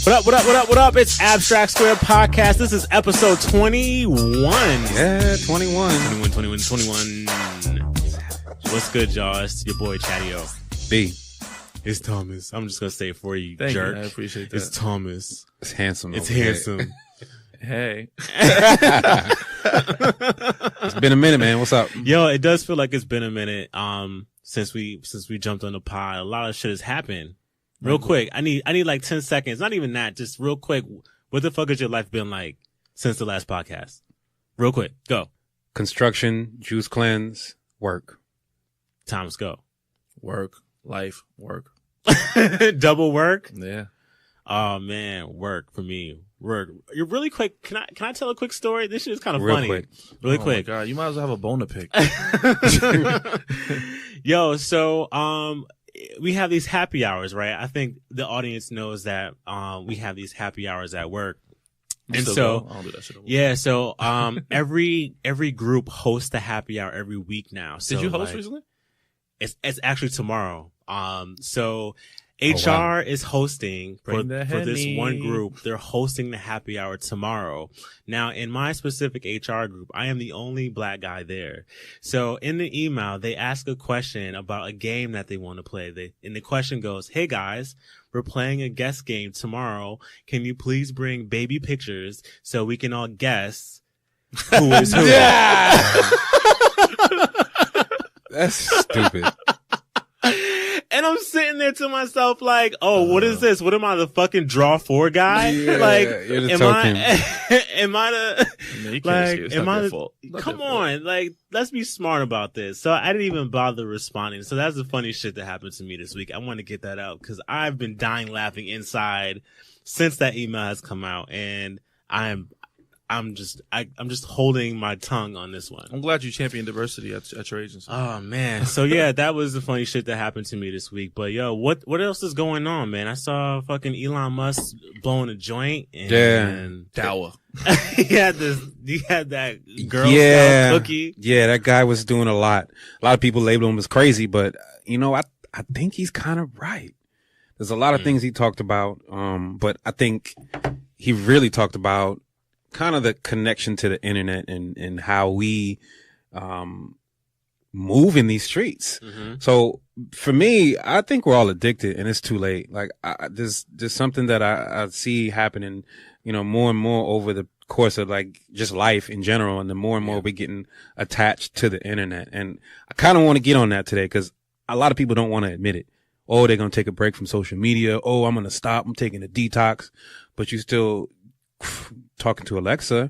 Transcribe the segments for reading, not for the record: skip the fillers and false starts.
What up, what up, what up, what up? It's Abstract Square Podcast. This is episode 21. Yeah, 21. 21. What's good, y'all? It's your boy, Chatty-O. B. It's Thomas. I'm just going to say it for you, Thank jerk. you. I appreciate that. It's Thomas. It's handsome. It's handsome. Hey. It's been a minute, man. What's up? Yo, it does feel like it's been a minute since we jumped on the pod. A lot of shit has happened. Real quick, I need like 10 seconds. Not even that. Just real quick. What the fuck has your life been like since the last podcast? Real quick. Go. Construction, juice cleanse, work. Thomas, go. Work, life, work. Double work? Yeah. Oh man, work for me. Work. You're really quick. Can I tell a quick story? This shit is kind of Real funny. quick. Really Oh quick. my God, you might as well have a bone to pick. Yo, so we have these happy hours, right? I think the audience knows that we have these happy hours at work. You And still so go? I don't do that shit no more. yeah, so every group hosts a happy hour every week now. So Did you host like, recently? It's actually tomorrow. So Oh, HR wow. is hosting for Bring the this Henny. one group. They're hosting the happy hour tomorrow. Now, in my specific HR group, I am the only black guy there. So in the email, they ask a question about a game that they want to play. And the question goes, "Hey guys, we're playing a guess game tomorrow. Can you please bring baby pictures so we can all guess who is who?" That's stupid. And I'm sitting there to myself like, oh, what is this? What am I, the fucking draw four guy? Yeah, like, you're the am token. am I the, Man, you can't like, escape. It's am not I their the, fault. Not come their fault. on, like, let's be smart about this. So I didn't even bother responding. So that's the funny shit that happened to me this week. I want to get that out because I've been dying laughing inside since that email has come out. And I'm just holding my tongue on this one. I'm glad you champion diversity at your agency. Oh man. So yeah, that was the funny shit that happened to me this week. But yo, what else is going on, man? I saw fucking Elon Musk blowing a joint and Dower. he had that Girl Yeah. Scout cookie. Yeah, that guy was doing a lot. A lot of people label him as crazy, but you know, I think he's kind of right. There's a lot of things he talked about, but I think he really talked about kind of the connection to the internet and how we move in these streets. Mm-hmm. So for me, I think we're all addicted and it's too late. Like there's something that I see happening, you know, more and more over the course of like just life in general. And the more and more we're getting attached to the internet. And I kind of want to get on that today because a lot of people don't want to admit it. Oh, they're going to take a break from social media. Oh, I'm going to stop. I'm taking a detox, but you still talking to Alexa.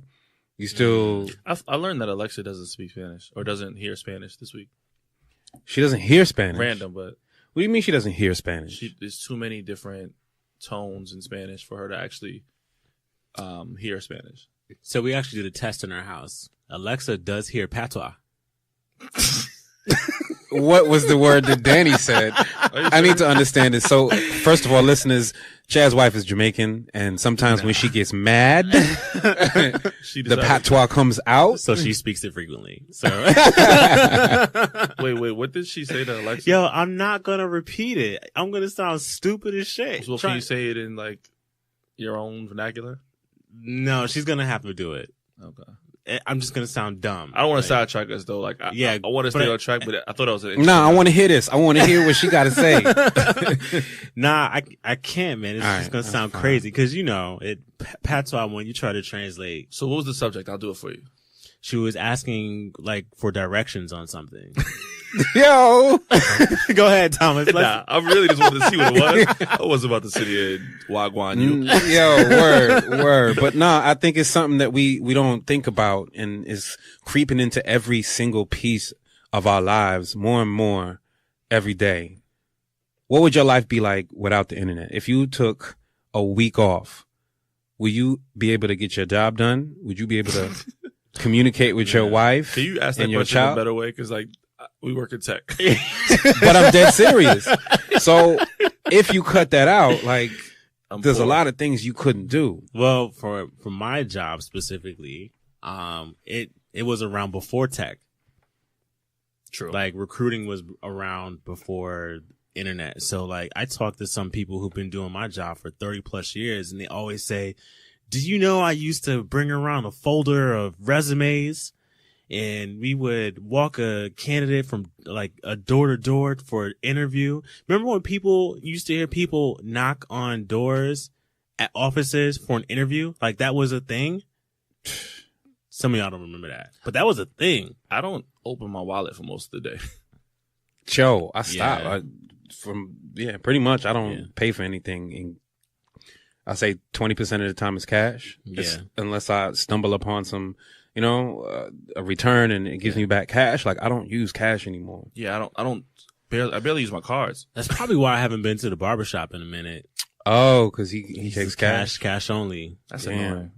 You still, I learned that Alexa doesn't speak Spanish or doesn't hear Spanish this week. she doesn't hear Spanish. Random, but What do you mean she doesn't hear Spanish? there's too many different tones in Spanish for her to actually hear Spanish. So we actually did a test in our house. Alexa does hear patois. What was the word that Danny said? I need to understand it. So, first of all, listeners, Chad's wife is Jamaican, and sometimes when she gets mad, She the decided- patois comes out. So she speaks it frequently. So Wait, what did she say to Alexa? yo, I'm not gonna repeat it. I'm gonna sound stupid as shit. Well, can you say it in like your own vernacular? No, she's gonna have to do it. Okay. I'm just gonna sound dumb. I don't want Like, to sidetrack us though. Like, Yeah, I want to but stay on track, but I thought it was an No, I want to hear this. I want to hear what she got to say. Nah, I can't, man. It's All just right, gonna that's sound fine. crazy because you know patois when you try to translate. So what was the subject? I'll do it for you. She was asking like for directions on something. Yo, Go ahead, Thomas. Nah, I really just wanted to see what it was. I wasn't about to sit here and wagwan you. word. But no, I think it's something that we don't think about and is creeping into every single piece of our lives more and more every day. What would your life be like without the internet? If you took a week off, will you be able to get your job done? Would you be able to communicate with your wife Can you ask that and your question in a child? better way? Because like we work in tech. But I'm dead serious. So if you cut that out, like there's a lot of things you couldn't do. Well, for my job specifically, it was around before tech. True. Like recruiting was around before internet. So like I talk to some people who've been doing my job for 30 plus years, and they always say, "Do you know I used to bring around a folder of resumes, and we would walk a candidate from like a door to door for an interview." Remember when people used to hear people knock on doors at offices for an interview? Like that was a thing. Some of y'all don't remember that, but that was a thing. I don't open my wallet for most of the day. Joe, I stopped. Yeah. Pretty much. I don't pay for anything. I say 20% of the time is cash. Unless I stumble upon some, a return and it gives me back cash. Like I don't use cash anymore. Yeah, I barely use my cards. That's probably why I haven't been to the barbershop in a minute. Oh, because he takes cash only. That's annoying.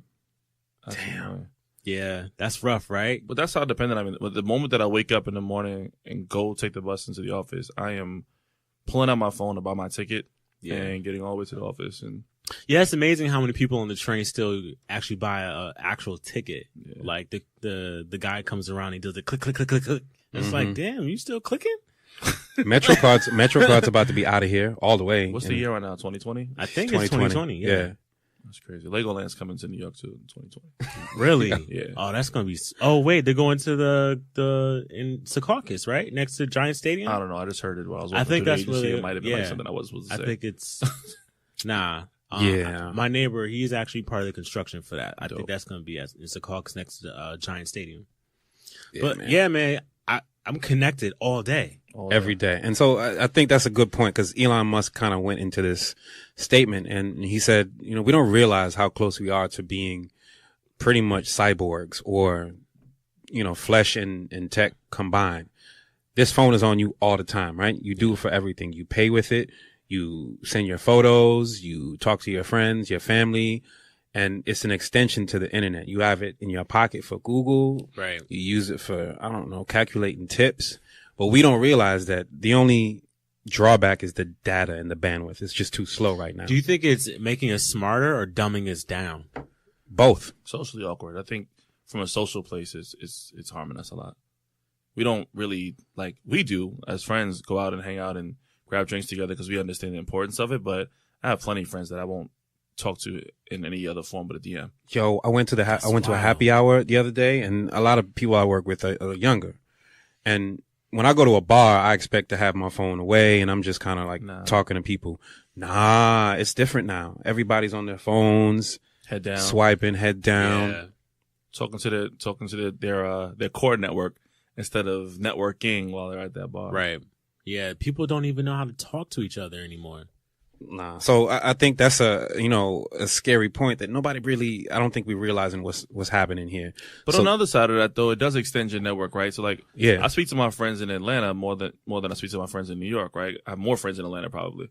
Annoying. Yeah, that's rough, right? But that's how dependent I'm in. But the moment that I wake up in the morning and go take the bus into the office, I am pulling out my phone to buy my ticket and getting all the way to the office. And yeah, it's amazing how many people on the train still actually buy a actual ticket. Yeah. Like the guy comes around, he does the click, click, click, click, click. It's like, damn, you still clicking? MetroCard's about to be out of here all the way. What's the year right now? 2020? I think it's 2020. Yeah. That's crazy. Legoland's coming to New York too in 2020. Really? Yeah. Oh, that's gonna be. Oh, wait, they're going to in Secaucus, right, next to Giant Stadium. I don't know. I just heard it while I was. I think that's what it might have been like something I was supposed to say. I think it's nah. Yeah. My neighbor, he's actually part of the construction for that. I think that's gonna be in Secaucus next to Giant Stadium. Yeah, but man, I'm connected all day. Every day. And so I think that's a good point because Elon Musk kind of went into this statement and he said, we don't realize how close we are to being pretty much cyborgs or, flesh and tech combined. This phone is on you all the time, right? You do it for everything. You pay with it. You send your photos. You talk to your friends, your family. And it's an extension to the internet. You have it in your pocket for Google. Right. You use it for, calculating tips. But we don't realize that the only drawback is the data and the bandwidth. It's just too slow right now. Do you think it's making us smarter or dumbing us down? Both. Socially awkward. I think from a social place, it's harming us a lot. We don't really, like we do as friends, go out and hang out and grab drinks together because we understand the importance of it. But I have plenty of friends that I won't talk to in any other form but a DM. Yo, I went to a happy hour the other day, and a lot of people I work with are younger. And when I go to a bar, I expect to have my phone away, and I'm just kind of like talking to people. Nah, it's different now. Everybody's on their phones, head down, swiping, head down, talking to their core network instead of networking while they're at that bar. Right. Yeah, people don't even know how to talk to each other anymore. Nah. So I think that's a scary point that nobody really, I don't think we're realizing what's happening here. But on the other side of that though, it does extend your network, right? So like, I speak to my friends in Atlanta more than I speak to my friends in New York, right? I have more friends in Atlanta probably.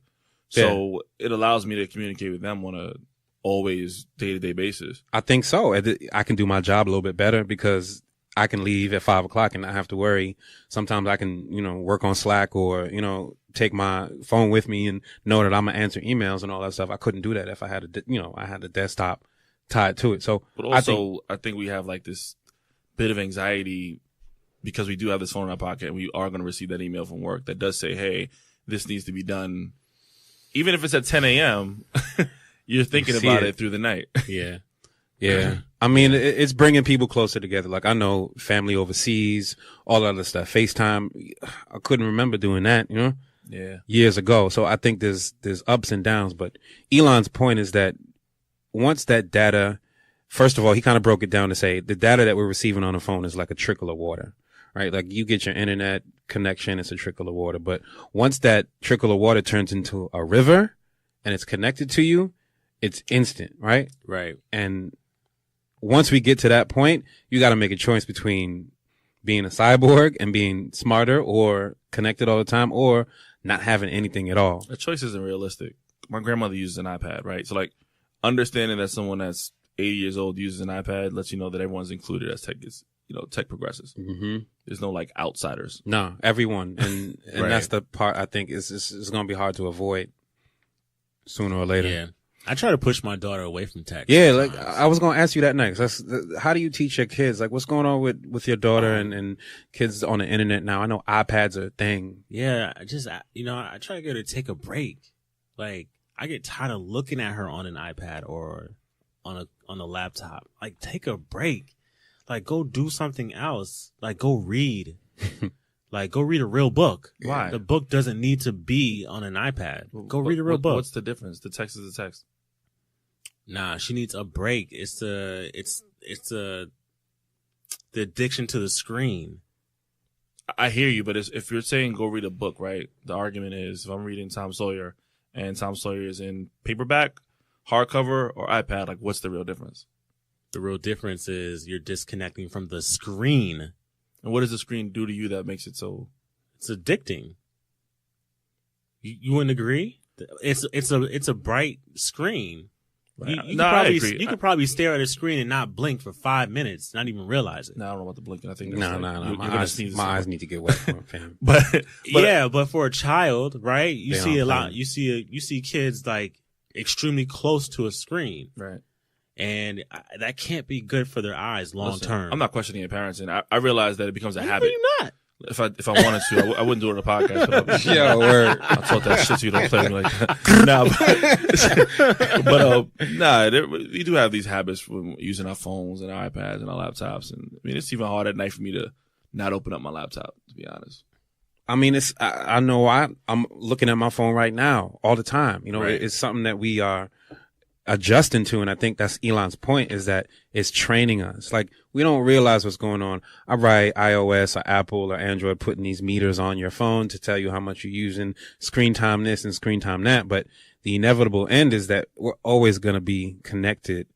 So it allows me to communicate with them on a always day-to-day basis. I think so. I can do my job a little bit better because I can leave at 5 o'clock and not have to worry. Sometimes I can, work on Slack or, take my phone with me and know that I'm gonna answer emails and all that stuff. I couldn't do that if I had the desktop tied to it. So, but also I think we have like this bit of anxiety because we do have this phone in our pocket and we are going to receive that email from work that does say, "Hey, this needs to be done." Even if it's at 10 a.m., you're thinking about it through the night. Yeah. Yeah. I mean, it's bringing people closer together. Like I know family overseas, all that other stuff. FaceTime. I couldn't remember doing that, years ago. So I think there's ups and downs, but Elon's point is that once that data, first of all, he kind of broke it down to say the data that we're receiving on the phone is like a trickle of water, right? Like you get your internet connection, it's a trickle of water. But once that trickle of water turns into a river and it's connected to you, it's instant, right? Right. And once we get to that point, you got to make a choice between being a cyborg and being smarter or connected all the time or not having anything at all. The choice isn't realistic. My grandmother uses an iPad, right? So like understanding that someone that's 80 years old uses an iPad lets you know that everyone's included as tech progresses. Mm-hmm. There's no like outsiders. No, everyone. And right. That's the part I think is going to be hard to avoid sooner or later. Yeah. I try to push my daughter away from tech. Yeah, sometimes. like I was gonna ask you that next. How do you teach your kids? Like, what's going on with your daughter and kids on the internet now? I know iPads are a thing. Yeah, I try to get her to take a break. Like, I get tired of looking at her on an iPad or on a laptop. Like, take a break. Like, go do something else. Like, go read. Like, go read a real book. Why? The book doesn't need to be on an iPad. Go read a real book. What's the difference? The text is the text. Nah, she needs a break. It's the addiction to the screen. I hear you, but if you're saying go read a book, right? The argument is if I'm reading Tom Sawyer and Tom Sawyer is in paperback, hardcover, or iPad, like what's the real difference? The real difference is you're disconnecting from the screen. And what does the screen do to you that makes it so? It's addicting. You wouldn't agree? It's a bright screen. Right. You could probably stare at a screen and not blink for 5 minutes, not even realize it. No, I don't know about the blinking. I think No. My eyes need to get wet from it, fam. but for a child, right? You see a lot. You see kids like extremely close to a screen, right? And that can't be good for their eyes long term. I'm not questioning your parents, and I realize that it becomes a habit. No, you're not. If I wanted to, I wouldn't do it on a podcast. Yeah, word. I taught that shit so you don't play with me like that. We do have these habits from using our phones and our iPads and our laptops. And I mean, it's even hard at night for me to not open up my laptop, to be honest. I mean, I know I'm looking at my phone right now all the time. You know, right. It's something that we are adjusting to. And I think that's Elon's point, is that it's training us. Like, we don't realize what's going on. All right, iOS or Apple or Android putting these meters on your phone to tell you how much you're using, screen time this and screen time that. But the inevitable end is that we're always going to be connected,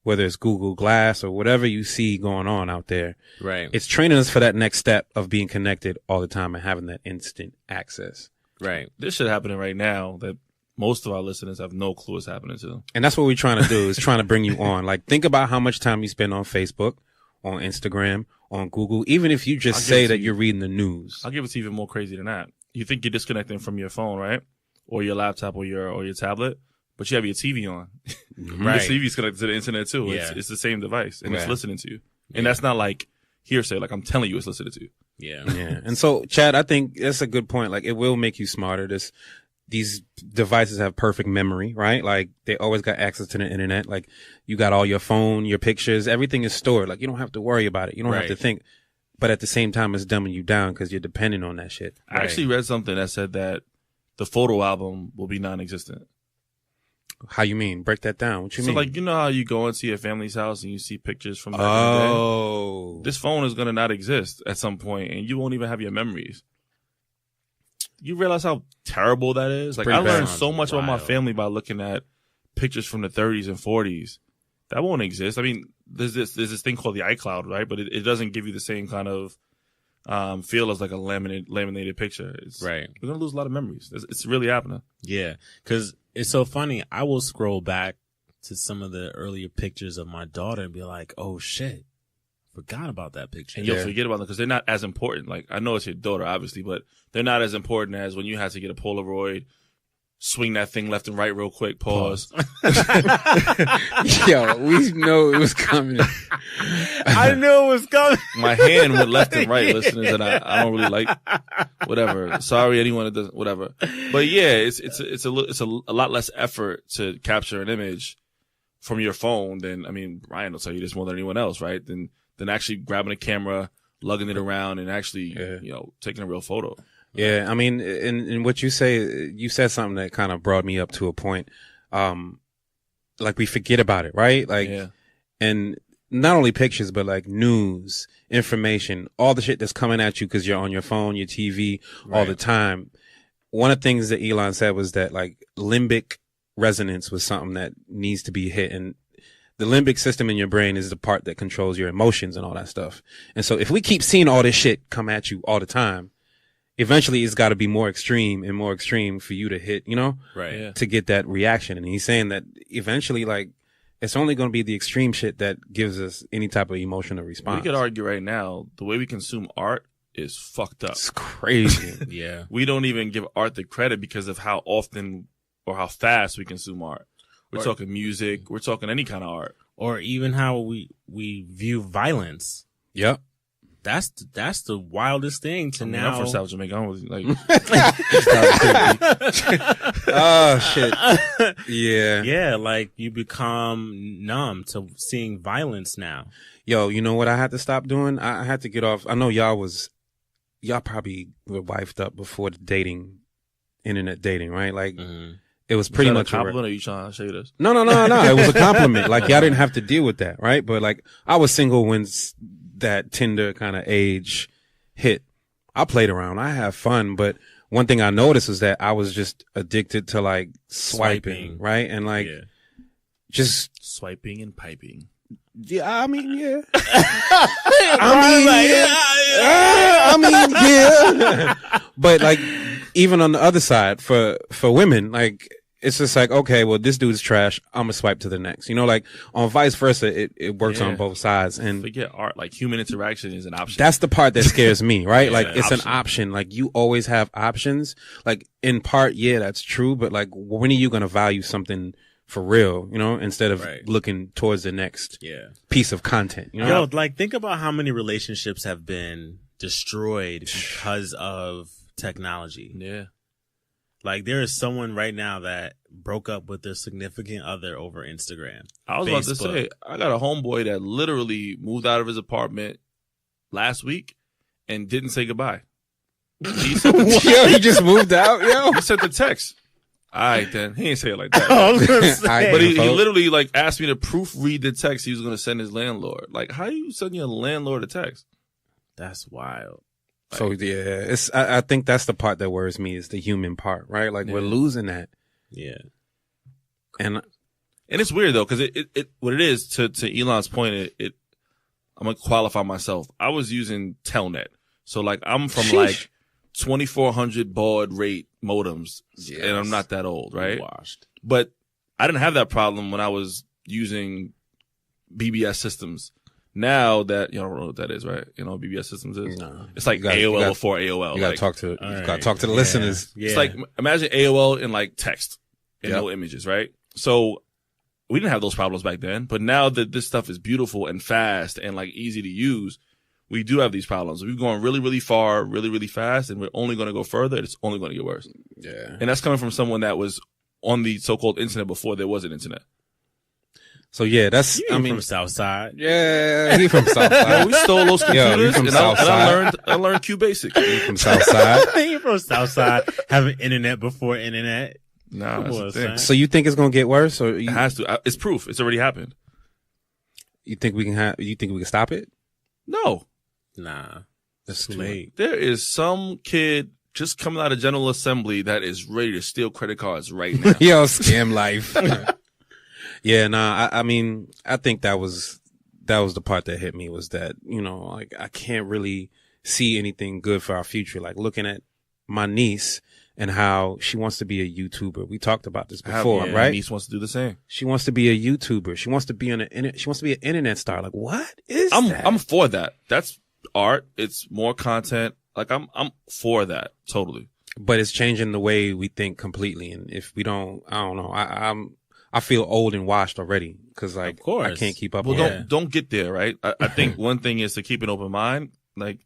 whether it's Google Glass or whatever you see going on out there. Right. It's training us for that next step of being connected all the time and having that instant access. Right. This shit happening right now that most of our listeners have no clue what's happening to them. And that's what we're trying to do, is trying to bring you on. Like, think about how much time you spend on Facebook, on Instagram, on Google, even if you just say that you're reading the news. I'll give it to you even more crazy than that. You think you're disconnecting from your phone, right? Or your laptop or your tablet, but you have your TV on. Right. Your TV's connected to the internet too. Yeah. It's the same device and it's Right. listening to you. And that's not like hearsay. Like, I'm telling you it's listening to you. Yeah. Yeah. And so, Chad, I think that's a good point. Like, it will make you smarter. These devices have perfect memory, right? Like, they always got access to the internet. Like, you got all your phone, your pictures, everything is stored. Like, you don't have to worry about it. You don't have to think. But at the same time, it's dumbing you down because you're depending on that shit. I actually read something that said that the photo album will be non-existent. How you mean? Break that down. What you mean? So, like, you know how you go into your family's house and you see pictures from back in the day? Oh. This phone is going to not exist at some point, and you won't even have your memories. You realize how terrible that is? Like, I learned so much about my family by looking at pictures from the 30s and 40s. That won't exist. I mean, there's this thing called the iCloud, right? But it doesn't give you the same kind of feel as like a laminated picture. Right. We're going to lose a lot of memories. It's really happening. Yeah. Because it's so funny. I will scroll back to some of the earlier pictures of my daughter and be like, oh, shit. Forgot about that picture. And you'll forget about them because they're not as important. Like, I know it's your daughter, obviously, but they're not as important as when you had to get a Polaroid, swing that thing left and right real quick, pause. Yo, we know it was coming. I knew it was coming. My hand went left and right, listeners, and I don't really like whatever. Sorry, anyone that doesn't, whatever. But yeah, it's a lot less effort to capture an image from your phone than, I mean, Ryan will tell you this more than anyone else, right? Than actually grabbing a camera, lugging it around, and actually, taking a real photo. Yeah, I mean, in what you said something that kind of brought me up to a point. Like, we forget about it, right? Like, and not only pictures, but like news, information, all the shit that's coming at you because you're on your phone, your TV all the time. One of the things that Elon said was that, like, limbic resonance was something that needs to be hit. And the limbic system in your brain is the part that controls your emotions and all that stuff. And so if we keep seeing all this shit come at you all the time, eventually it's got to be more extreme and more extreme for you to hit, to get that reaction. And he's saying that eventually, like, it's only going to be the extreme shit that gives us any type of emotional response. We could argue right now, the way we consume art is fucked up. It's crazy. Yeah. We don't even give art the credit because of how often or how fast we consume art. We're talking music. We're talking any kind of art. Or even how we view violence. Yep. That's the wildest thing to now. I'm from South Jamaica. I was like, oh shit. Yeah. Yeah, like you become numb to seeing violence now. Yo, you know what I had to stop doing? I had to get off. I know y'all probably were wifed up before the internet dating, right? Like it was pretty much a compliment. Or you trying to say this? No. It was a compliment. Like y'all didn't have to deal with that, right? But like I was single when that Tinder kind of age hit. I played around. I have fun, but one thing I noticed is that I was just addicted to like swiping. Right? And like just swiping and piping. Yeah, I mean, yeah. I mean, yeah. But like, even on the other side, for women, like, it's just like, okay, well, this dude's trash. I'm gonna swipe to the next. You know, like on vice versa, it works on both sides. And forget art, like human interaction is an option. That's the part that scares me, right? Like it's an option. Like you always have options. Like in part, yeah, that's true. But like, when are you gonna value something for real, you know, instead of looking towards the next piece of content, you know? Yo, like think about how many relationships have been destroyed because of technology. Yeah. Like there is someone right now that broke up with their significant other over Instagram. I was about to say, I got a homeboy that literally moved out of his apartment last week and didn't say goodbye. He just moved out, yo. He sent the text. All right, then. He ain't say it like that. But he literally like asked me to proofread the text he was going to send his landlord. Like, how you send your landlord a text? That's wild. So yeah, I think that's the part that worries me is the human part, right? Like we're losing that. Yeah. And it's weird though, because it what it is to Elon's point, I'm gonna qualify myself. I was using Telnet, so like I'm from like 2400 baud rate modems, and I'm not that old, right? Washed. But I didn't have that problem when I was using BBS systems. Now that you don't know what that is, right? You know what BBS systems is? No. It's like AOL before AOL. You gotta talk to the listeners. Yeah. It's like imagine AOL in like text and no images, right? So we didn't have those problems back then, but now that this stuff is beautiful and fast and like easy to use, we do have these problems. We've gone really, really far, really, really fast, and we're only going to go further. It's only going to get worse. Yeah. And that's coming from someone that was on the so-called internet before there was an internet. So yeah, that's from Southside. Yeah, he from Southside. We stole those computers, from and Southside. I learned QBasic. He from Southside. He from Southside. Having internet before internet. Nah, that's the thing. So you think it's gonna get worse, or It has to? It's proof. It's already happened. you think we can stop it? No, Nah, That's too late. there is some kid just coming out of General Assembly that is ready to steal credit cards right now. Yo, scam life. Yeah, nah. I mean, I think that was the part that hit me, was that, you know, like I can't really see anything good for our future. Like looking at my niece and how she wants to be a YouTuber. We talked about this before, right? My niece wants to do the same. She wants to be a YouTuber. She wants to be she wants to be an internet star. Like, what is that? I'm for that. That's art. It's more content. Like I'm for that totally. But it's changing the way we think completely. And if we don't, I don't know. I feel old and washed already because like Of course. I can't keep up. Well, with don't get there, right? I think one thing is to keep an open mind. Like,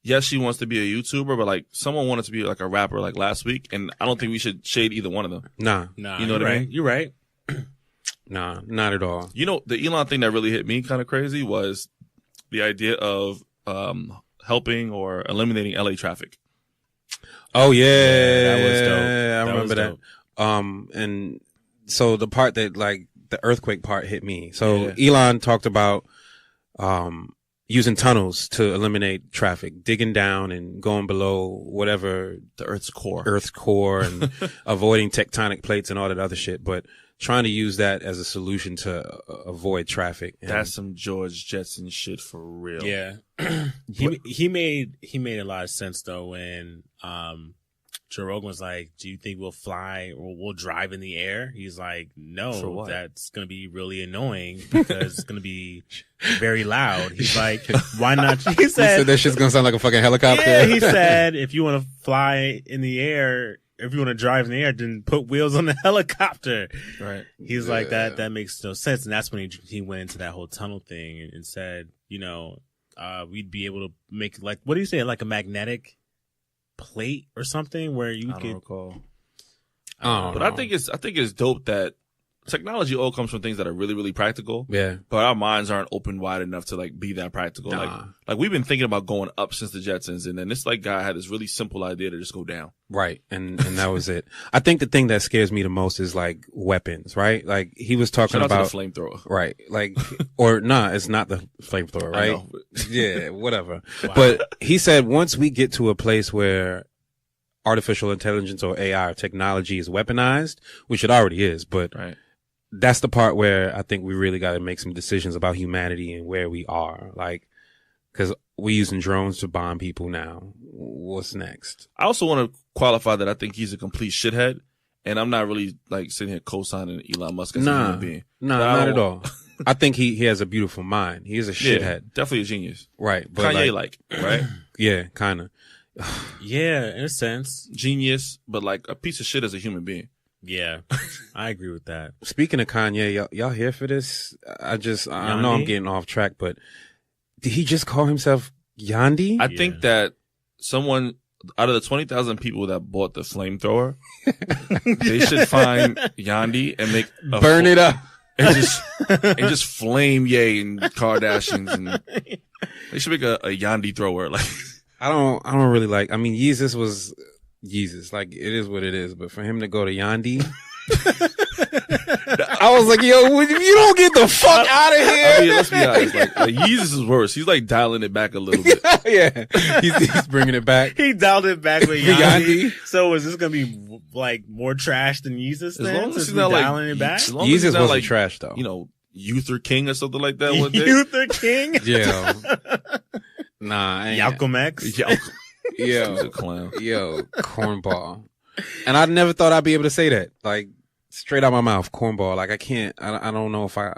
yes, she wants to be a YouTuber, but like someone wanted to be like a rapper like last week, and I don't think we should shade either one of them. Nah, you know what I mean? You're right. nah, not at all. You know, the Elon thing that really hit me kind of crazy was the idea of helping or eliminating LA traffic. Oh yeah, that was dope. I remember that. And so the part that like the earthquake part hit me. So Elon talked about using tunnels to eliminate traffic, digging down and going below whatever The Earth's core. and avoiding tectonic plates and all that other shit, but trying to use that as a solution to avoid traffic. And That's some George Jetson shit for real. Yeah. he made a lot of sense though when Joe Rogan was like, "Do you think we'll fly or we'll drive in the air?" He's like, For "No, what? that's gonna be really annoying because it's gonna be very loud." He's like, "Why not?" He he said said, that shit's gonna sound like a fucking helicopter. "Yeah." He said, "If you want to fly in the air if you want to drive in the air, then put wheels on the helicopter. Right. He's like, that makes no sense. And that's when he went into that whole tunnel thing and said, we'd be able to make, like, what do you say, like a magnetic plate or something where you could. I don't recall. But I think it's dope that technology all comes from things that are really, really practical. Yeah. But our minds aren't open wide enough to like be that practical. Nah. Like we've been thinking about going up since the Jetsons, and then this like guy had this really simple idea to just go down. Right. And that was it. I think the thing that scares me the most is like weapons, right? Like he was talking Shout out about to the flamethrower. Right. Like, or it's not the flamethrower, right? I know. Yeah, whatever. Wow. But he said once we get to a place where artificial intelligence or AI or technology is weaponized, which it already is, but Right. that's the part where I think we really got to make some decisions about humanity and where we are. Like, cause we're using drones to bomb people now. What's next? I also want to qualify that I think he's a complete shithead, and I'm not really like sitting here co-signing Elon Musk as a human being. No, But not at all. I think he has a beautiful mind. He is a Yeah, shithead. definitely a genius. Right. But Kanye right? yeah, kind of. Yeah, in a sense. Genius, but like a piece of shit as a human being. Yeah, I agree with that. Speaking of Kanye, y'all here for this? I know I'm getting off track, but did he just call himself Yandi? I think that someone out of the 20,000 people that bought the flamethrower, they should find Yandi and make burn it up and just flame Ye and Kardashians, and they should make a Yandi thrower. Like I don't really like. I mean, Yeezus was Yeezus. Like it is what it is. But for him to go to Yandi, I was like, yo, if you don't get the fuck out of here. I mean, let's be honest. Like Yeezus is worse. He's like dialing it back a little bit. Yeah, he's bringing it back. He dialed it back with Yandi. So is this gonna be like more trash than Yeezus? As long as he's not dialing it back. Yeezus wasn't trash though. Uther King or something like that one day. Uther King. Yeah. Nah. Malcolm X. Yo, he's a clown. Yo, cornball. And I never thought I'd be able to say that. Like straight out my mouth, cornball. Like I can't. I don't know if I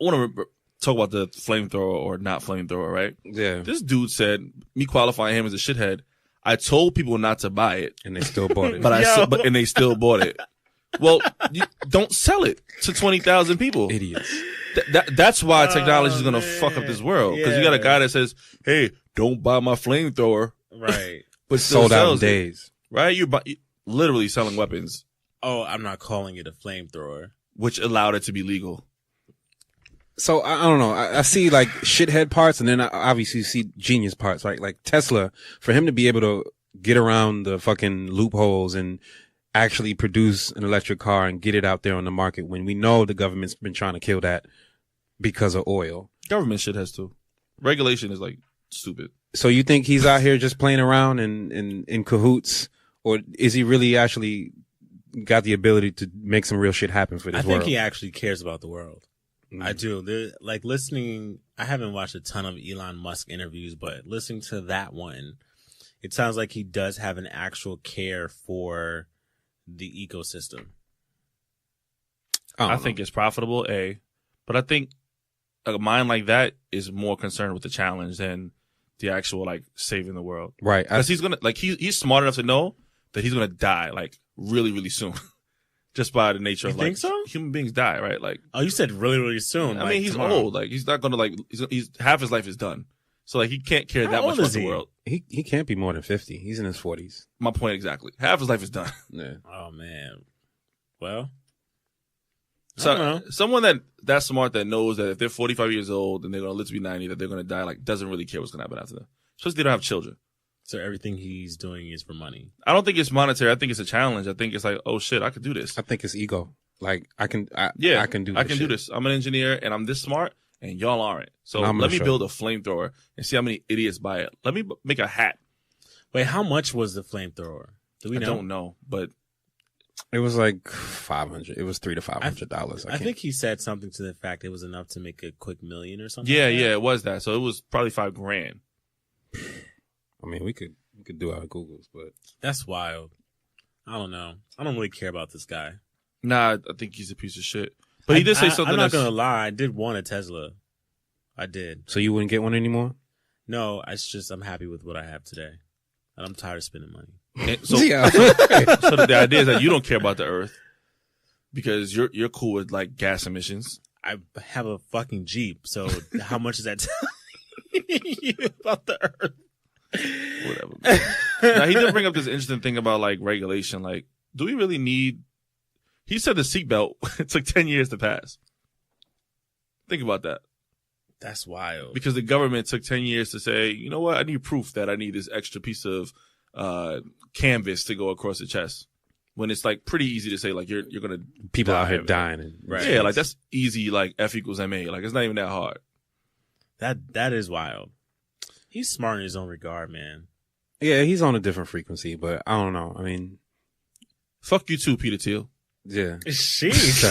want to talk about the flamethrower or not flamethrower, right? Yeah. This dude said, me qualifying him as a shithead, I told people not to buy it, and they still bought it. and they still bought it. Well, you don't sell it to 20,000 people. Idiots. That's why technology is going to fuck up this world. Because you got a guy that says, hey, don't buy my flamethrower. Right. But still sold out in sells it, days. right? You literally selling weapons. Oh, I'm not calling it a flamethrower. Which allowed it to be legal. So I don't know. I see like shithead parts, and then I obviously see genius parts, right? Like Tesla, for him to be able to get around the fucking loopholes and actually produce an electric car and get it out there on the market when we know the government's been trying to kill that because of oil. Government shit has to. Regulation is like stupid. So you think he's out here just playing around and in cahoots, or is he really actually got the ability to make some real shit happen for this world? I think he actually cares about the world. I do. Like listening, I haven't watched a ton of Elon Musk interviews, but listening to that one, it sounds like he does have an actual care for the ecosystem. I think it's profitable, but I think a mind like that is more concerned with the challenge than the actual like saving the world. Right. Because he's gonna he's smart enough to know that he's gonna die like really, really soon. Just by the nature of think so? Human beings die, right? Like, oh, you said really, really soon. I mean, he's old. Like, he's not gonna he's half his life is done. So like, he can't care that much about the world. He can't be more than 50. He's in his 40s. My point exactly. Half his life is done. Yeah. Oh man. Well, so someone that's smart that knows that if they're 45 years old and they're gonna live to be 90, that they're gonna die, like doesn't really care what's gonna happen after them. Especially if they don't have children. So everything he's doing is for money. I don't think it's monetary. I think it's a challenge. I think it's like, oh shit, I could do this. I think it's ego. Like I can do this. I'm an engineer and I'm this smart and y'all aren't. So let me build a flamethrower and see how many idiots buy it. Let me make a hat. Wait, how much was the flamethrower? Do we know? I don't know, but it was like $500. It was $300 to $500. I think he said something to the fact it was enough to make a quick million or something. Yeah, like that. yeah, it was that. So it was probably $5,000. I mean, we could do our Googles, but that's wild. I don't know. I don't really care about this guy. Nah, I think he's a piece of shit. But he did say something. I'm not gonna lie. I did want a Tesla. I did. So you wouldn't get one anymore? No, it's just I'm happy with what I have today, and I'm tired of spending money. So, Yeah. so the idea is that you don't care about the earth because you're cool with like gas emissions. I have a fucking Jeep, so how much is that telling you about the earth? Whatever. Man. Now he did bring up this interesting thing about like regulation. Like, do we really need? He said the seatbelt it took 10 years to pass. Think about that. That's wild. Because the government took 10 years to say, you know what? I need proof that I need this extra piece of canvas to go across the chest. When it's like pretty easy to say like you're gonna People out here dying. And, Right. Yeah, like that's easy. Like F equals ma. Like it's not even that hard. That is wild. He's smart in his own regard, man. Yeah, he's on a different frequency, but I don't know. I mean, Fuck you too, Peter Thiel. yeah. Sheesh.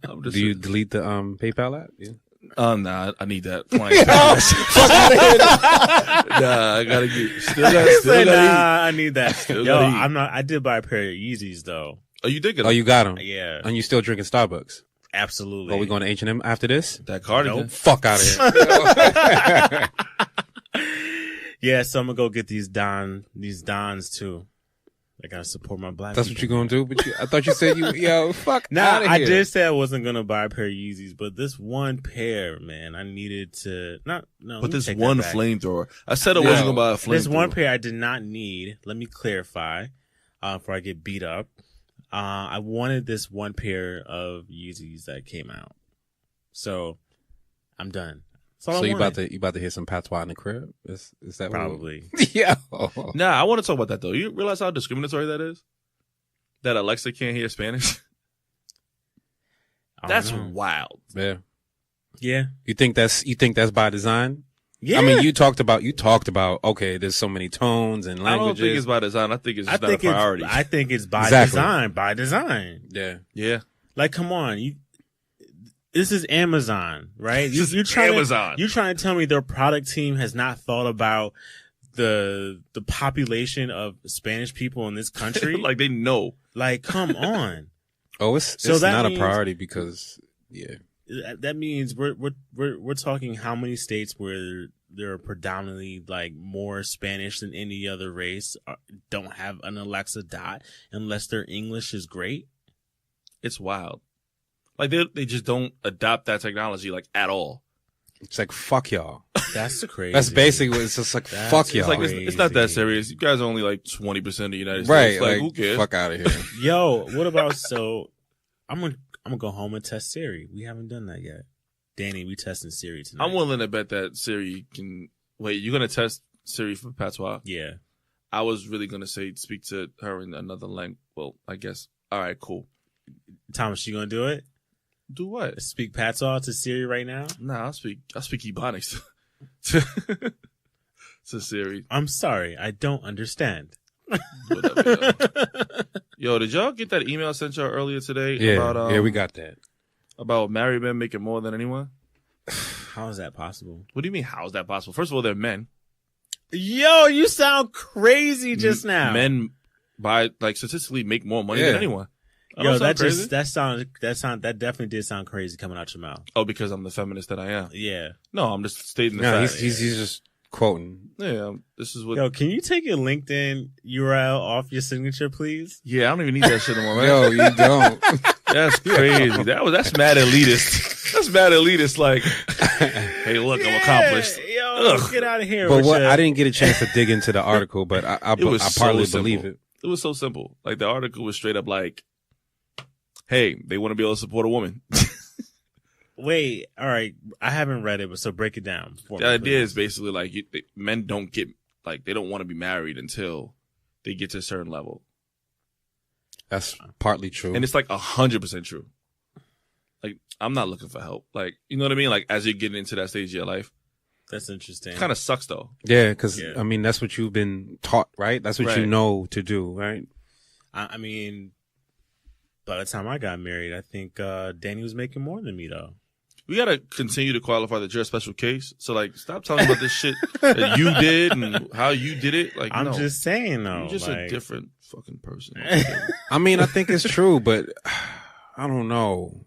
I'm just Do you delete the PayPal app? Yeah. Nah, I need that. Nah, I gotta get. Still gotta Nah, I need that. Still Yo, gotta eat. I'm not. I did buy a pair of Yeezys though. Oh, you did get Oh, you got him. Yeah, And you still drinking Starbucks? absolutely. Are we going to H&M after this? that cardigan? Nope. Fuck out of here. Yeah, so I'm gonna go get these Dons too. I gotta support my black. That's what people. you're going to do? But I thought you said fuck Nah, outta I here. did say I wasn't gonna buy a pair of Yeezys, but this one pair, man, I needed to no. But let me this take that one back. flamethrower. I said I wasn't gonna buy a flamethrower. This one pair I did not need. Let me clarify, before I get beat up. I wanted this one pair of Yeezys that came out, so I'm done. That's all So I you wanted. about to hear some patois in the crib? Is that what Probably. Yeah. Nah, I want to talk about that though. You realize how discriminatory that is? That Alexa can't hear Spanish? I don't That's know. wild. Yeah. Yeah. You think that's by design? Yeah. I mean, you talked about okay, there's so many tones and I don't languages. think it's by design. I think it's just not a priority. I think it's by Exactly. design. By design. Yeah. Yeah. Like, come on, this is Amazon, right? This is You're trying Amazon. You're trying to tell me their product team has not thought about the population of Spanish people in this country? Like they know. Like, come on. Oh, it's So that not means- a priority because That means we're talking how many states where there are predominantly like more Spanish than any other race don't have an Alexa Dot unless their English is great. It's wild. Like they just don't adopt that technology like at all. it's like fuck y'all. That's crazy. That's basically what it's just like. That's Fuck It's y'all. like it's not that Crazy. serious. You guys are only like 20% of the United right? States. Like who cares? Fuck out of here. Yo, what about I'm gonna go home and test Siri. We haven't done that yet. Danny, we testing Siri tonight. I'm willing to bet that Siri can. Wait, you're gonna test Siri for patois? Yeah. I was really gonna say speak to her in another language. Well, I guess. All right, cool. Thomas, you gonna do it? Do what? Speak patois to Siri right now? Nah, I'll speak Ebonics to Siri. I'm sorry, I don't understand. Whatever. Yo, did y'all get that email I sent y'all earlier today? Yeah, about, yeah, we got that. about married men making more than anyone. How is that possible? What do you mean? How is that possible? First of all, they're men. Yo, you sound crazy just now. Men statistically make more money Yeah. than anyone. I Yo, don't that sound just crazy? that definitely did sound crazy coming out your mouth. Oh, because I'm the feminist that I am. Yeah. No, I'm just stating the No, fact. he's just quoting. Yeah, this is what. Yo, can you take your LinkedIn URL off your signature, please? Yeah, I don't even need that shit anymore, man. Yo, you don't. That's crazy. That's mad elitist. That's mad elitist. Like, hey, look, I'm accomplished. Yo, Ugh. get out of here. But with what your- I didn't get a chance to dig into the article, but I It was partly so believe simple. it. It was so simple. Like the article was straight up like, hey, they want to be able to support a woman. Wait, all right. I haven't read it, but so break it down. For The me, idea please. is basically like men don't get like they don't want to be married until they get to a certain level, That's partly true. and it's like 100% true. Like I'm not looking for help. Like you know what I mean? Like as you're getting into that stage of your life, That's interesting. kind of sucks though. Yeah, because Yeah. I mean that's what you've been taught, right? That's what you Right. know to do, right? I mean, by the time I got married, I think Danny was making more than me, though. We gotta continue to qualify that you're a special case. So like, stop telling about this shit that you did and how you did it. Like, I'm no, just saying, though. you're just a like- different fucking person. I mean, I think it's true, but I don't know.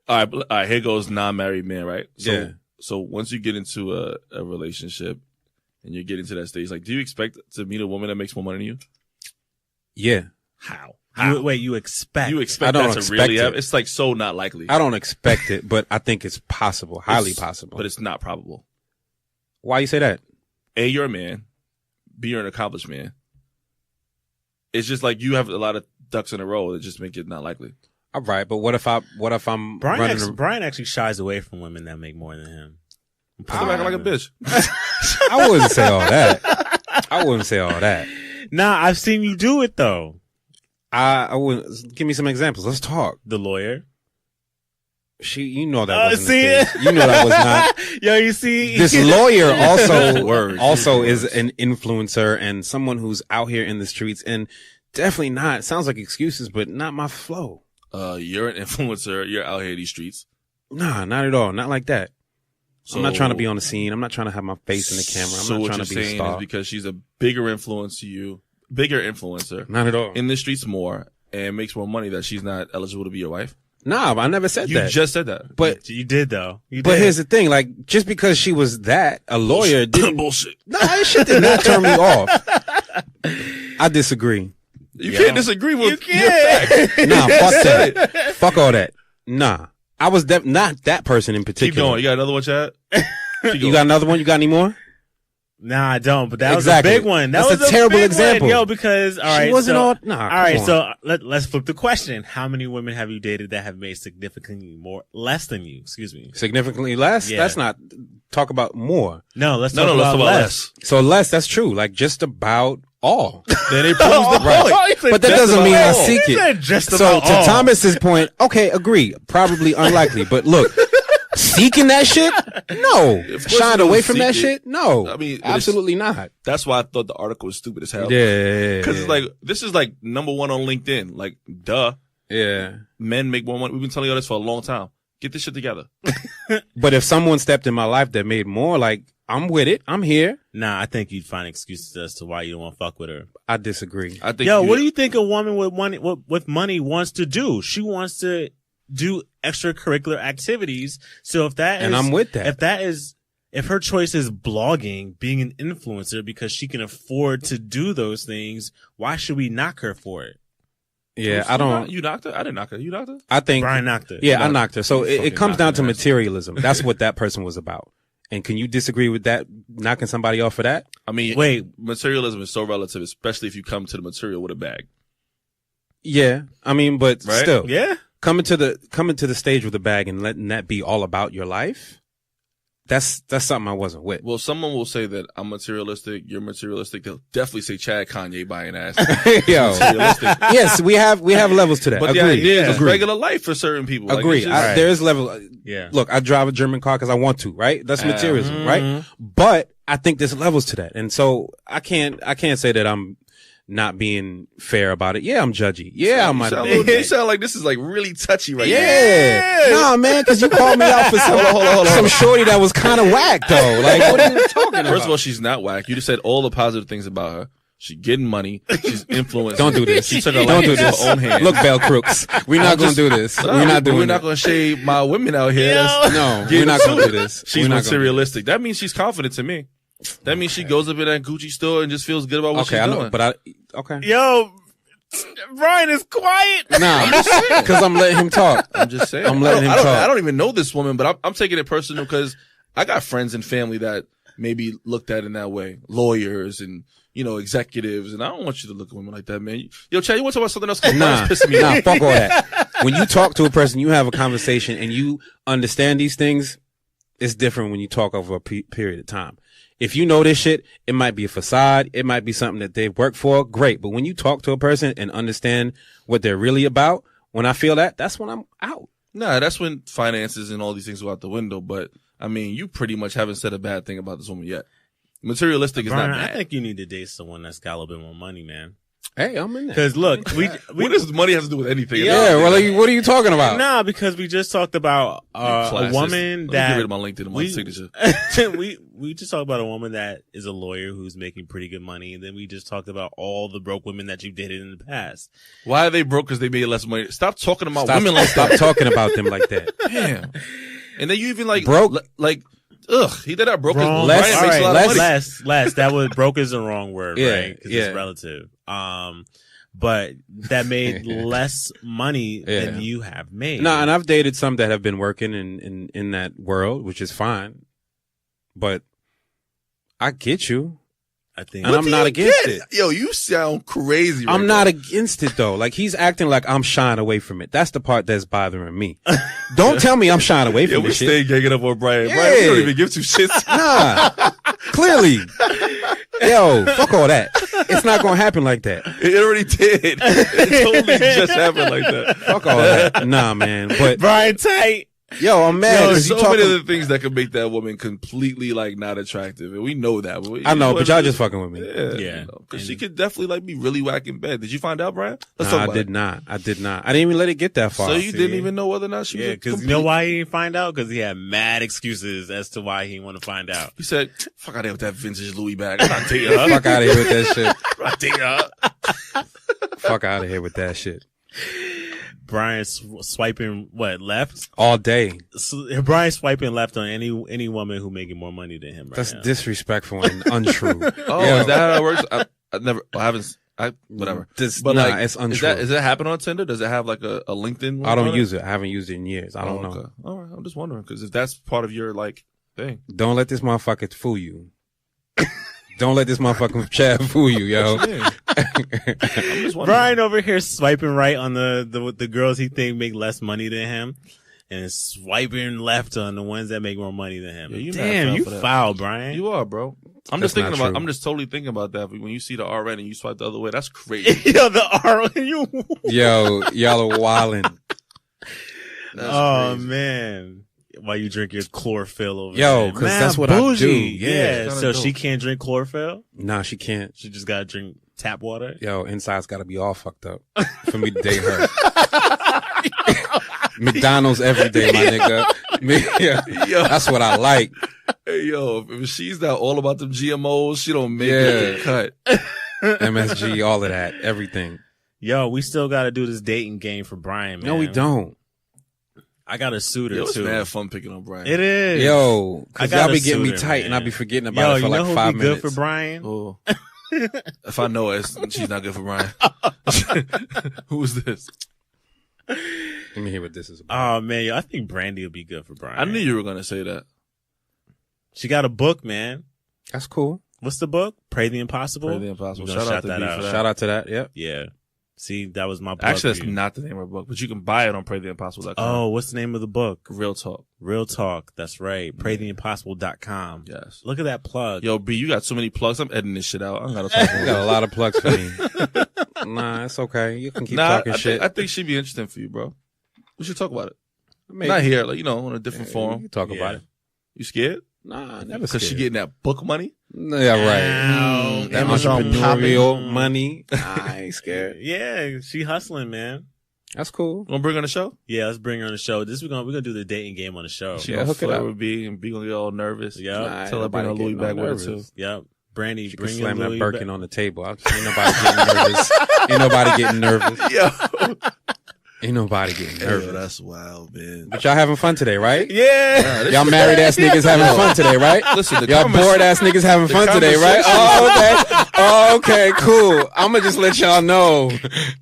All right. Here goes non-married man, right? So, Yeah. So once you get into a relationship and you're getting to that stage, like, do you expect to meet a woman that makes more money than you? Yeah. How? You expect? You I expect don't that to expect really it. happen? It's like so not likely. I don't expect it, but I think it's possible, highly possible. But it's not probable. Why you say that? A, you're a man. B, you're an accomplished man. It's just like you have a lot of ducks in a row that just make it not likely. All right, but what if I'm Brian actually shies away from women that make more than him. Stop acting like a bitch. I wouldn't say all that. I wouldn't say all that. Nah, I've seen you do it though. I wouldn't. Give me some examples. Let's talk. The lawyer. You know that wasn't see the case. You know that was not. Yo, you see, This lawyer Words. also is an influencer and someone who's out here in the streets, and definitely not. Sounds like excuses, but not my flow. You're an influencer. You're out here in these streets. Nah, not at all. Not like that. So, I'm not trying to be on the scene. I'm not trying to have my face in the camera. I'm not trying to be a saying star. is because she's a bigger influencer Not at all. in the streets more and makes more money that she's not eligible to be your wife. Nah, I never said You that. just said that. But you did though. But here's the thing, like, just because she was a lawyer didn't bullshit. No, that shit did not turn me off. I disagree. You can't disagree with You can't. Nah, fuck that. Fuck all that. Nah. I was not that person in Keep particular. going. You got another one, Chad? You got another one? You got any more? Nah, I don't. But that Exactly. was a big one. That's was a terrible big example. one. Yo, because all right, She wasn't so, all. Nah. all come right, on. so let's flip the question. How many women have you dated that have made significantly less than you? Excuse me. Significantly less? Yeah. That's not. Talk about more. No, let's No, talk let's about talk about less. So less. That's true. Like just about all. Then it proves the Right. point. But that Just doesn't mean I about all. seek He it. said just So about to all. Thomas's point, okay, agree. Probably unlikely. But look, seeking that shit? No. Of course Shying you don't away from that seek it. shit? No. I mean, absolutely not. That's why I thought the article was stupid as hell. Yeah. Because it's like, this is like number one on LinkedIn. Like, duh. Yeah. Men make more money. We've been telling you all this for a long time. Get this shit together. But if someone stepped in my life that made more, like, I'm with it. I'm here. Nah, I think you'd find excuses as to why you don't want to fuck with her. I disagree. I think Yo, what do you think a woman with money wants to do? She wants to do extracurricular activities. So if that is, And I'm with that. If her choice is blogging, being an influencer because she can afford to do those things, why should we knock her for it? Yeah, I don't. You knocked her? I didn't knock her. You knocked her? I think. Brian knocked her. Yeah, I knocked her. So You it fucking comes down to knocked her. materialism. That's what that person was about. And can you disagree with that? Knocking somebody off for that? I mean, Wait. materialism is so relative, especially if you come to the material with a bag. Yeah, I mean, but Right? still, Yeah. coming to the stage with a bag and letting that be all about your life. That's something I wasn't with. Well, someone will say that I'm materialistic, you're materialistic. They'll definitely say Chad Kanye buying ass. Yo, Materialistic. yes, we have levels to that. But Agree. the idea is Agree. regular life for certain people. Like, Agree. it's just- There is level. Yeah. Look, I drive a German car because I want to, right? That's materialism, right? But I think there's levels to that. And so I can't say that I'm not being fair about it. Yeah, I'm judgy. Yeah, I might have been. you sound like this is like really touchy right now. Yeah. Nah, man, cause you called me out for some shorty that was kind of whack though. Like, what are you talking about? First of all, she's not whack. You just said all the positive things about her. She's getting money. She's influenced. Don't do this. She took her Don't life do into this. her own hands. Look, Bell Crooks, we're not going to do this. We're not doing We're not it. going to shade my women out here. No, we're not going to do this. She's We're not gonna do materialistic. That means she's confident to me. That means she goes up in that Gucci store and just feels good about what Okay, she's I doing. know, but okay. Yo, Brian is quiet. Nah, because I'm letting him talk. I'm just saying. I'm letting him I talk. don't even know this woman, but I'm taking it personal because I got friends and family that maybe looked at in that way. Lawyers and, executives. And I don't want you to look at women like that, man. Yo, Chad, you want to talk about something else? 'Cause Nah, it's pissing me off. fuck all that. When you talk to a person, you have a conversation and you understand these things, it's different when you talk over a period of time. If you know this shit, it might be a facade. It might be something that they've worked for. Great. But when you talk to a person and understand what they're really about, when I feel that, that's when I'm out. Nah, that's when finances and all these things go out the window. But, I mean, you pretty much haven't said a bad thing about this woman yet. Materialistic is Brian, not bad. I think you need to date someone that's got a little bit more money, man. Hey, I'm in there. Because look, What does money have to do with anything? Yeah, well, what are you talking about? nah, because we just talked about a Classist. woman Let me that get rid of my LinkedIn and my signature. we just talked about a woman that is a lawyer who's making pretty good money, and then we just talked about all the broke women that you've dated in the past. Why are they broke? Because they made less money. Stop talking about Stop, women like stop that. talking about them like that. Damn. And then you even like Broke? like He did that. Broke Wrong. his Less- Brian all makes right, a lot less- of money. Less. That was broke is the wrong word, Yeah, right? Because yeah. it's relative. But that made less money than you have made. No, and I've dated some that have been working in that world, which is fine. But I get you. I think. And I'm not against it. Yo, you sound crazy. Right I'm now. not against it though. Like he's acting like I'm shying away from it. That's the part that's bothering me. Don't tell me I'm shying away Yo, from we this shit. stay ganging up on Brian. Yeah. Brian, we don't even give two shits. Nah, clearly. Yo, fuck all that. It's not gonna happen like that. It already did. It totally just happened like that. Fuck all that. Nah, man. But Brian Tight. yo, I'm mad. Yo, 'cause there's you so many talking- other things that could make that woman completely like not attractive, and we know that. I know, but y'all just fucking with me. Yeah. Because she could definitely like be really whack in bed. Did you find out, Brian? Let's Nah, talk I about did it. not. I did not. I didn't even let it get that far. So you See? didn't even know whether or not she Yeah, was. because you know why he didn't find out? Because he had mad excuses as to why he didn't want to find out. He said, "Fuck out of here with that vintage Louis bag. I'm not dating her. Fuck out of here with that shit. I'm not dating her." Fuck out of here with that shit. Brian swiping left? All day. Brian swiping left on any woman who making more money than him right That's now. disrespectful and untrue. Oh, Yo. is that how it works? I haven't. Whatever. But like, it's untrue. Is that happen on Tinder? Does it have like a LinkedIn? I don't on use it. I haven't used it in years. I don't know. Okay. All right. I'm just wondering because if that's part of your like thing. Don't let this motherfucker fool you. Don't let this motherfucking Chad fool you, yo. I'm just wondering. Brian over here swiping right on the girls he think make less money than him, and swiping left on the ones that make more money than him. Yeah, you mad Damn, foul you for that. foul, Brian. You are, bro. I'm That's just thinking not about. true. I'm just totally thinking about that. When you see the RN and you swipe the other way, that's crazy. Yo, the R you. Yo, y'all are wildin'. That's Oh crazy. man. Why you drink your chlorophyll over Yo, there? 'cause Man, that's what I bougie. do. Yeah, Yeah. so Kinda she dope. can't drink chlorophyll. Nah, she can't. She just gotta drink tap water. Yo, inside's gotta be all fucked up for me to date her. McDonald's every day, my nigga. Yeah, Yo. that's what I like. Hey, yo, if she's not all about them GMOs, she don't make Yeah. it the cut. MSG, all of that, everything. Yo, we still gotta do this dating game for Brian, man. No, we don't. I got a suitor Yo, it's too. mad fun picking on Brian. It is. Yo, I cause got y'all a be getting me suitor, tight man. and I be forgetting Yo, about it for you know like who'd 5 be minutes. good for Brian? Oh. If I know it, she's not good for Brian. Who is this? Let me hear what this is about. Oh man, yo, I think Brandy would be good for Brian. I knew you were gonna say that. She got a book, man. That's cool. What's the book? Pray the Impossible. Pray the Impossible. We're gonna Shout out shout to that B out. for that. Shout out to that. Yep. Yeah. See, that was my plug Actually, for that's you. not the name of her book, but you can buy it on PrayTheImpossible.com. Oh, what's the name of the book? Real talk. Real Talk. That's right. PrayTheImpossible.com. Yes. Look at that plug. Yo, B, you got so many plugs. I'm editing this shit out. I'm gonna talk You got a lot of plugs for me. Nah, it's okay. You can keep talking shit. I think she'd be interesting for you, bro. We should talk about it. Maybe. Not here, like, on a different You forum. can talk Yeah. about it. You scared? Nah, never Because she scared. getting that book money? Yeah, right. Ow, That Amazon entrepreneurial popping. money. I ain't scared. Yeah, she hustling, man. That's cool. You want to bring her on the show? Yeah, let's bring her on the show. We're gonna do the dating game on the show. She Yeah, gonna hook it flirt up. with B and B gonna get all nervous. Yep. Nah, Tell her bring her nobody Louis getting bag no with her, nervous. too. Yep. Brandy, She can bring slam your that Louis Birkin back. on the table. Ain't nobody getting nervous. Ain't nobody getting nervous. Yo. Ain't nobody getting nervous. Yo, that's wild, man. But y'all having fun today, right? Yeah. Y'all married ass niggas having fun today, right? Listen, the Y'all convers- bored ass niggas having the fun today, right? conversation- Oh, okay. Oh, okay, cool. I'm gonna just let y'all know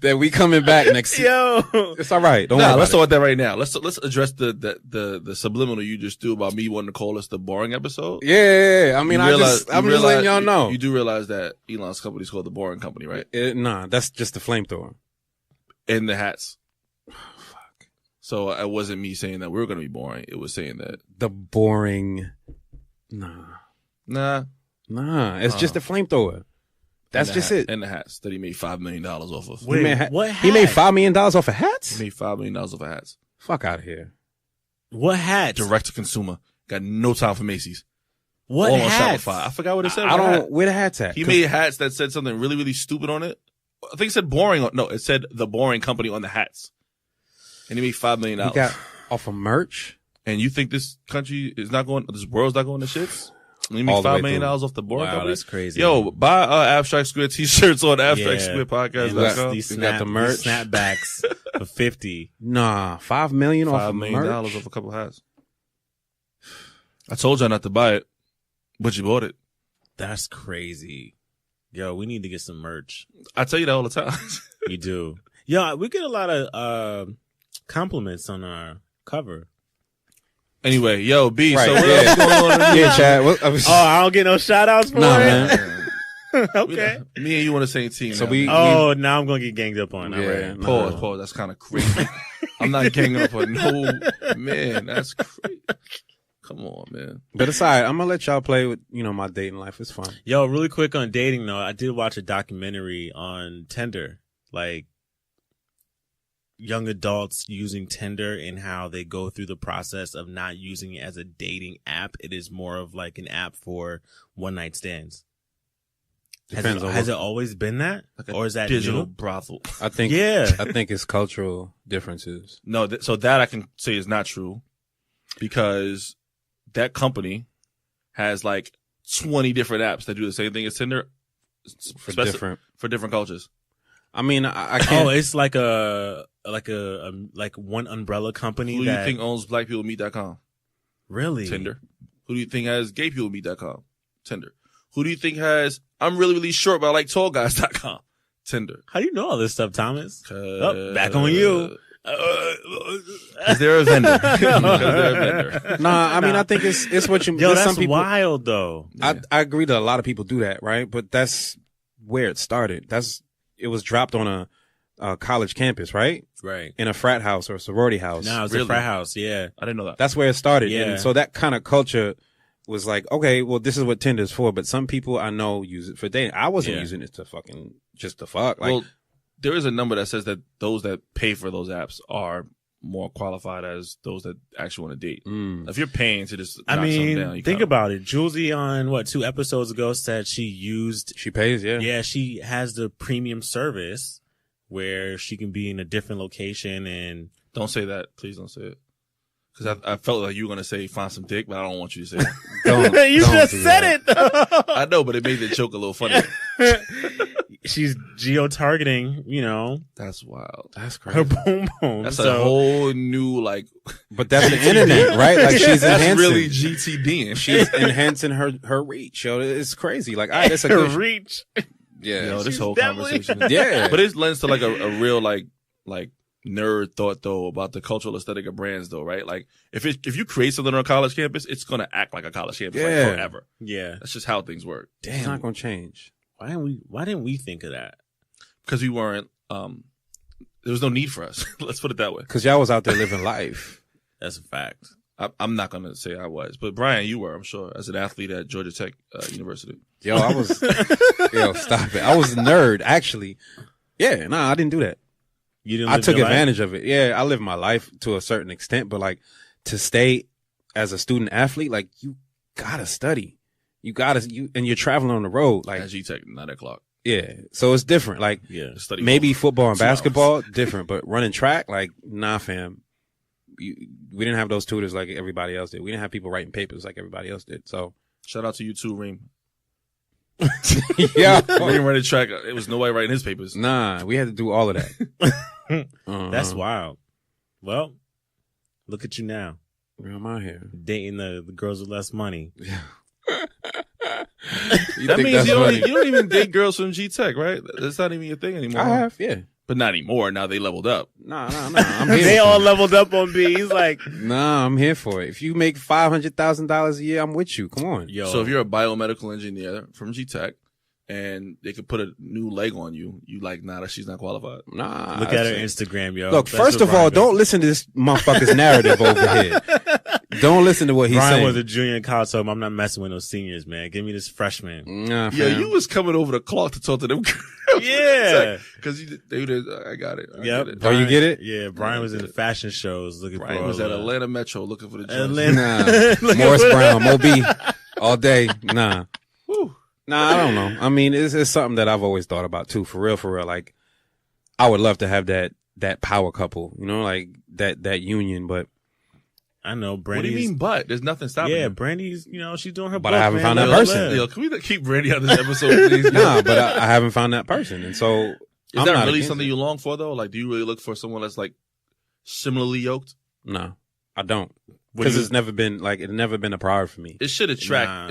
that we coming back next year. Yo. It's all right. Don't Nah, worry let's about talk about that right now. Let's address the subliminal you just threw about me wanting to call us the boring episode. it. Yeah. I mean, You I'm realize- just you letting y'all realize- know. You do realize that Elon's company is called the Boring Company, right? Nah, that's just the flamethrower. And the hats. So it wasn't me saying that we were going to be boring. It was saying that, The boring. Nah. It's just the flamethrower. That's and the just hat- it. And the hats that he made $5 million off of. Wait, He made what He made hat? $5 million off of hats? He made $5 million off of hats. Fuck out of here. What hat? Direct to consumer. Got no time for Macy's. What All hats? on Shopify. I forgot what it said. I on the hat. don't. Where the hats at? He made hats that said something really, really stupid on it. I think it said boring. No, it said the Boring Company on the hats. And he made $5 million. He got off of merch. And you think this country is not going, this world's not going to shits? And he made All the way $5 million through. off the Boring Wow, Company? that's crazy. Yo, buy Abstract Square t-shirts on Abstract Yeah. Square And Podcast.com. these We got the merch. these snapbacks for 50. Nah, $5 million off $5 of million merch. off a couple hats. I told y'all not to buy it, but you bought it. That's crazy. Yo, we need to get some merch. I tell you that all the time. You do. Yo, we get a lot of compliments on our cover. Anyway, yo, B, Right, so what yeah. else going on? In Yeah, Chad. Oh, I don't get no shout outs for Nah, it? man. Okay. Me and you on the same team. So now. Oh, now I'm going to get ganged up on. Yeah. All right. Nah. Pause. That's kind of crazy. I'm not ganging up on no man. That's crazy. Come on, man. But it's all right. I'm gonna let y'all play with, my dating life. It's fun. Yo, really quick on dating though. I did watch a documentary on Tinder, like young adults using Tinder and how they go through the process of not using it as a dating app. It is more of like an app for one night stands. Has it always been that? Like a or is that digital new? brothel? I think. Yeah. I think it's cultural differences. No, so that I can say is not true because that company has like 20 different apps that do the same thing as Tinder For different. for different cultures. I mean, I can't. Oh, it's like like one umbrella company. Who do you that think owns blackpeoplemeet.com? really Tinder. Who do you think has gaypeoplemeet.com? Tinder. Who do you think has I'm really, really short but I like tall guys.com? Tinder. How do you know all this stuff, Thomas? Oh, back on you. Because they're a vendor. 'Cause they're a vendor. Nah, I mean, I think it's what you. Yo, there's that's some people, wild though. I agree that a lot of people do that, right? But that's where it started. It was dropped on a college campus, right? Right. In a frat house or a sorority house. No, it's Really? a frat house. Yeah. I didn't know that. That's where it started. Yeah. And so that kind of culture was like, okay, well, this is what Tinder's for. But some people I know use it for dating. I wasn't using it to just to fuck. Like, Well, there is a number that says that those that pay for those apps are more qualified as those that actually want to date. If you're paying to just knock something down, you think kinda- about it. Julesy on 2 episodes ago said she pays, yeah. yeah, she has the premium service where she can be in a different location and Don't say that. Please don't say it. Because I felt like you were going to say find some dick, but I don't want you to say it. Don't just do said that. it. I know, but it made the joke a little funny. She's geo-targeting, That's wild. That's her crazy. boom boom. That's so, a whole new, like, But that's the internet, right? Like she's that's enhancing. really GTDing. She's enhancing her reach. Yo, it's crazy. Like, all right, that's a good reach. Yeah. Yo, this She's whole definitely- conversation. Yeah. But it lends to like a real like nerd thought though about the cultural aesthetic of brands though, right? Like if you create something on a college campus, it's gonna act like a college campus like Yeah. forever. Yeah. That's just how things work. It's not gonna change. Why didn't we think of that? Because we weren't there was no need for us. Let's put it that way. Cause y'all was out there living life. That's a fact. I'm not gonna say I was, but Brian, you were, I'm sure, as an athlete at Georgia Tech University. Yo, I was, stop it. I was a nerd, actually. Yeah, nah, I didn't do that. You didn't I live took your life? advantage of it. Yeah, I lived my life to a certain extent, but like to stay as a student athlete, like you gotta study. And you're traveling on the road. Like, At G Tech, not at Clark. yeah. So it's different. Like, Yeah. Study maybe football and 2 hours. basketball, different, but running track, like, nah, fam. We didn't have those tutors like everybody else did. We didn't have people writing papers like everybody else did. So, Shout out to you too, Reem. yeah. Reem running track. It was nobody writing his papers. Nah, we had to do all of that. That's wild. Well, look at you now. Where am I here? Dating the girls with less money. You That think means that's you funny? don't even date girls from G Tech, right? That's not even your thing anymore. I have, yeah. But not anymore. Now they leveled up. Nah. I'm here. They for all it. leveled up on B. He's like, Nah, I'm here for it. If you make $500,000 a year, I'm with you. Come on. yo. So if you're a biomedical engineer from G Tech and they could put a new leg on you, you like, nah, she's not qualified. Nah. Look at her that's it. Instagram, yo. Look, That's first what of all, Brian does. don't listen to this motherfucker's narrative over here. Don't listen to what he's Brian saying. was a junior in college, so I'm not messing with no seniors, man. Give me this freshman. Nah, Yeah, fam. you was coming over to Clark to talk to them girls. Yeah. Because I got it. I Yep. get it. Oh, you get it? Yeah, Brian was in fashion shows looking Brian for was all at the- Atlanta Metro looking for the joints. Atlanta. Nah. Looking Morris for- Brown, Moby, all day. Nah. Whew. Nah, I don't know. I mean, it's something that I've always thought about too. For real. Like, I would love to have that power couple, like that union, but I know, What do Brandy's. you mean, but? There's nothing stopping Yeah, you. Brandy's, she's doing her But book, I haven't man. found that Let her person. live. Yo, can we keep Brandy out of this episode, please? nah, but I haven't found that person. And so, Is I'm that not really against something it. you long for, though? Like, do you really look for someone that's, like, similarly yoked? No, I don't. because it's never been a priority for me. It should attract. Nah.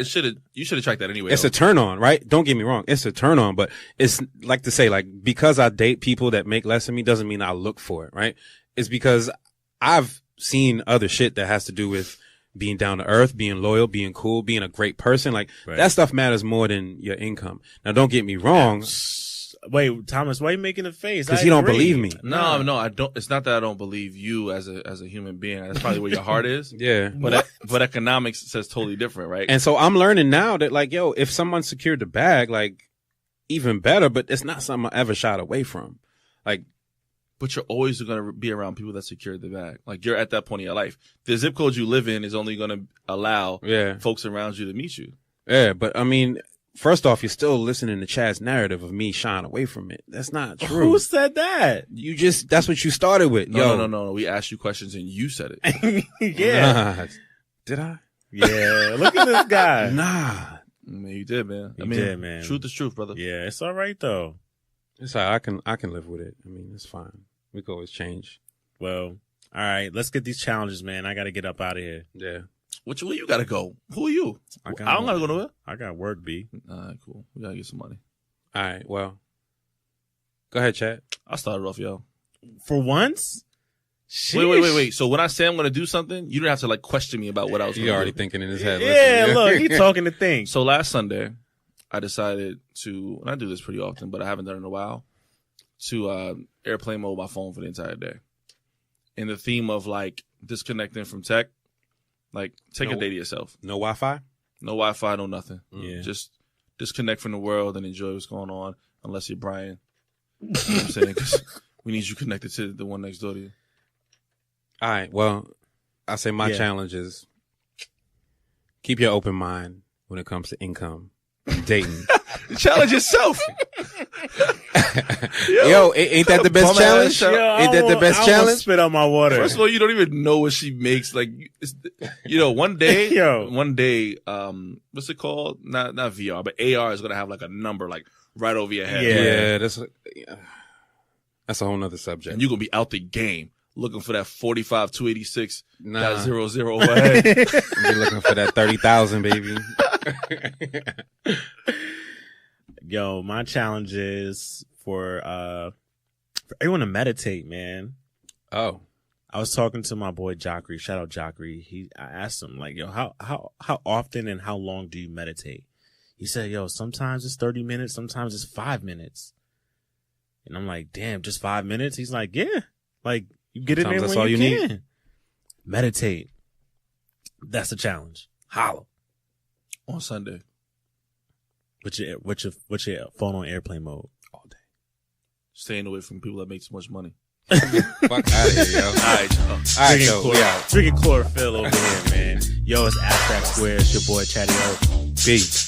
You should attract that anyway. It's a turn on, right? Don't get me wrong. It's a turn on, but it's like to say, like, because I date people that make less than me doesn't mean I look for it, right? It's because I've seen other shit that has to do with being down to earth, being loyal, being cool, being a great person. Like that stuff matters more than your income. Now, don't get me wrong. Wait, Thomas, why are you making a face? Because you don't believe me. No, I don't. It's not that I don't believe you as a human being. That's probably where your heart is. Yeah. But economics says totally different, right? And so I'm learning now that, like, yo, if someone secured the bag, like, even better, but it's not something I ever shied away from. Like, but you're always going to be around people that secured the bag. Like, you're at that point in your life. The zip code you live in is only going to allow folks around you to meet you. Yeah, but I mean, first off, you're still listening to Chad's narrative of me shying away from it. That's not true. Who said that? That's what you started with. No. We asked you questions and you said it. Yeah. Nah. Did I? Yeah. Look at this guy. Nah. Man, you did, man. You did, man. Truth is truth, brother. Yeah, it's all right though. It's all right. I can live with it. I mean, it's fine. We can always change. Well, all right. Let's get these challenges, man. I got to get up out of here. Yeah. Which way you gotta go? Who are you? I don't gotta go nowhere. I got work, B. All right, cool. We gotta get some money. All right. Well, go ahead, Chad. I'll start it off, yo. For once? Sheesh. Wait. So when I say I'm gonna do something, you don't have to like question me about what I was gonna do. He's already thinking in his head. Yeah, look, he's talking to things. So last Sunday, I decided to, and I do this pretty often, but I haven't done it in a while, to airplane mode my phone for the entire day. In the theme of like disconnecting from tech, like take a day to yourself. No Wi-Fi? No Wi-Fi, no nothing. Yeah. Just disconnect from the world and enjoy what's going on, unless you're Brian. You know what I'm saying? 'Cause we need you connected to the one next door to you. All right. Well, I say my challenge is keep your open mind when it comes to income, dating. Challenge yourself. Yo, ain't that the best challenge? Ain't that the best challenge? Spit out my water. First of all, you don't even know what she makes. Like, one day, what's it called? Not VR, but AR is gonna have like a number like right over your head. Yeah, that's a whole nother subject. And you're gonna be out the game looking for that 45 286 nah. .00 overhead. Be looking for that 30,000, baby. Yo, my challenge is for everyone to meditate, man. Oh. I was talking to my boy Jackery. Shout out Jackery. I asked him, like, yo, how often and how long do you meditate? He said, yo, sometimes it's 30 minutes, sometimes it's 5 minutes. And I'm like, damn, just 5 minutes? He's like, yeah. Like, you get in there that's when all you need. can. Meditate. That's the challenge. Holla. On Sunday. With your phone on airplane mode all day. Staying away from people that make too much money. Fuck out of here, yo. All right, yo. Drinking chlorophyll over here, man. Yo, it's Abstract Square. It's your boy Chatty O. Peace.